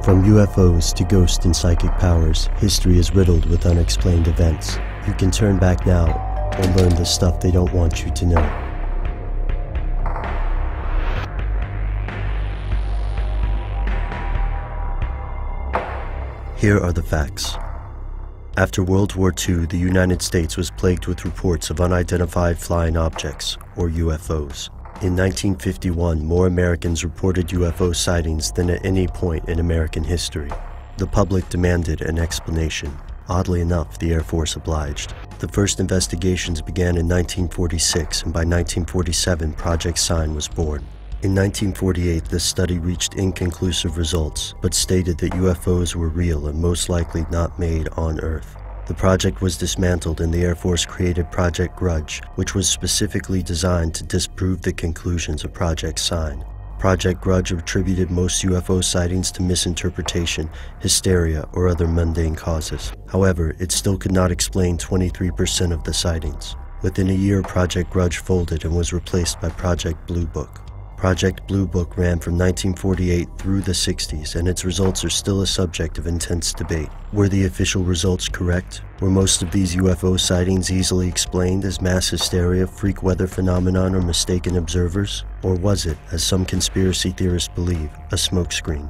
From UFOs to ghost and psychic powers, history is riddled with unexplained events. You can turn back now and learn the stuff they don't want you to know. Here are the facts. After World War II, the United States was plagued with reports of unidentified flying objects, or UFOs. In 1951, more Americans reported UFO sightings than at any point in American history. The public demanded an explanation. Oddly enough, the Air Force obliged. The first investigations began in 1946, and by 1947, Project Sign was born. In 1948, this study reached inconclusive results, but stated that UFOs were real and most likely not made on Earth. The project was dismantled and the Air Force created Project Grudge, which was specifically designed to disprove the conclusions of Project Sign. Project Grudge attributed most UFO sightings to misinterpretation, hysteria, or other mundane causes. However, it still could not explain 23% of the sightings. Within a year, Project Grudge folded and was replaced by Project Blue Book. Project Blue Book ran from 1948 through the 60s, and its results are still a subject of intense debate. Were the official results correct? Were most of these UFO sightings easily explained as mass hysteria, freak weather phenomenon, or mistaken observers? Or was it, as some conspiracy theorists believe, a smokescreen?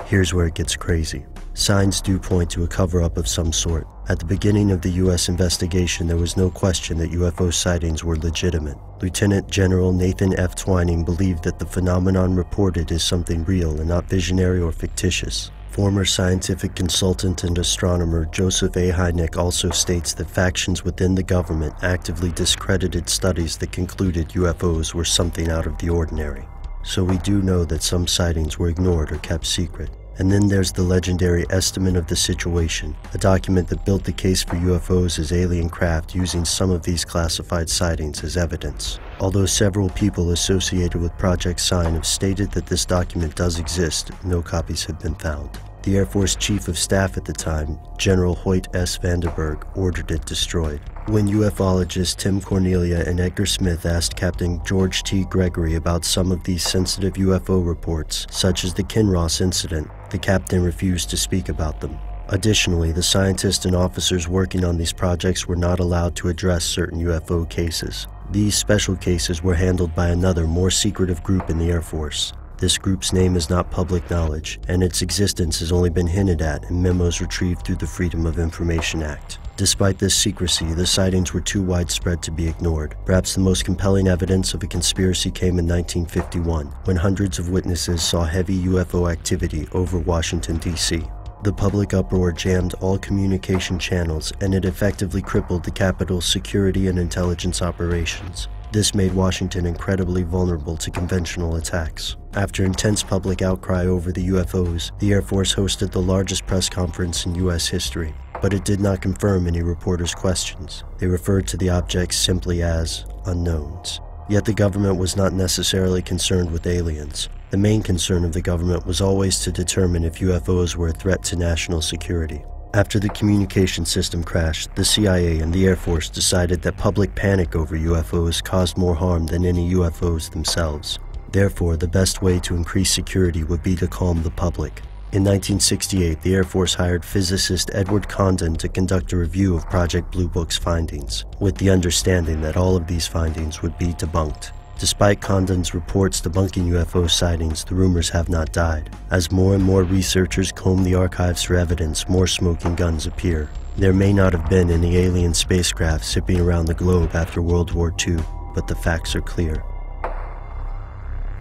Here's where it gets crazy. Signs do point to a cover-up of some sort. At the beginning of the U.S. investigation, there was no question that UFO sightings were legitimate. Lieutenant General Nathan F. Twining believed that the phenomenon reported is something real and not visionary or fictitious. Former scientific consultant and astronomer Joseph A. Hynek also states that factions within the government actively discredited studies that concluded UFOs were something out of the ordinary. So we do know that some sightings were ignored or kept secret. And then there's the legendary Estimate of the Situation, a document that built the case for UFOs as alien craft using some of these classified sightings as evidence. Although several people associated with Project Sign have stated that this document does exist, no copies have been found. The Air Force Chief of Staff at the time, General Hoyt S. Vandenberg, ordered it destroyed. When ufologists Tim Cornelia and Edgar Smith asked Captain George T. Gregory about some of these sensitive UFO reports, such as the Kinross incident, the captain refused to speak about them. Additionally, the scientists and officers working on these projects were not allowed to address certain UFO cases. These special cases were handled by another, more secretive group in the Air Force. This group's name is not public knowledge, and its existence has only been hinted at in memos retrieved through the Freedom of Information Act. Despite this secrecy, the sightings were too widespread to be ignored. Perhaps the most compelling evidence of a conspiracy came in 1951, when hundreds of witnesses saw heavy UFO activity over Washington, D.C. The public uproar jammed all communication channels, and it effectively crippled the capital's security and intelligence operations. This made Washington incredibly vulnerable to conventional attacks. After intense public outcry over the UFOs, the Air Force hosted the largest press conference in U.S. history. But it did not confirm any reporters' questions. They referred to the objects simply as unknowns. Yet the government was not necessarily concerned with aliens. The main concern of the government was always to determine if UFOs were a threat to national security. After the communication system crashed, the CIA and the Air Force decided that public panic over UFOs caused more harm than any UFOs themselves. Therefore, the best way to increase security would be to calm the public. In 1968, the Air Force hired physicist Edward Condon to conduct a review of Project Blue Book's findings, with the understanding that all of these findings would be debunked. Despite Condon's reports debunking UFO sightings, the rumors have not died. As more and more researchers comb the archives for evidence, more smoking guns appear. There may not have been any alien spacecraft zipping around the globe after World War II, but the facts are clear.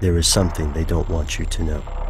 There is something they don't want you to know.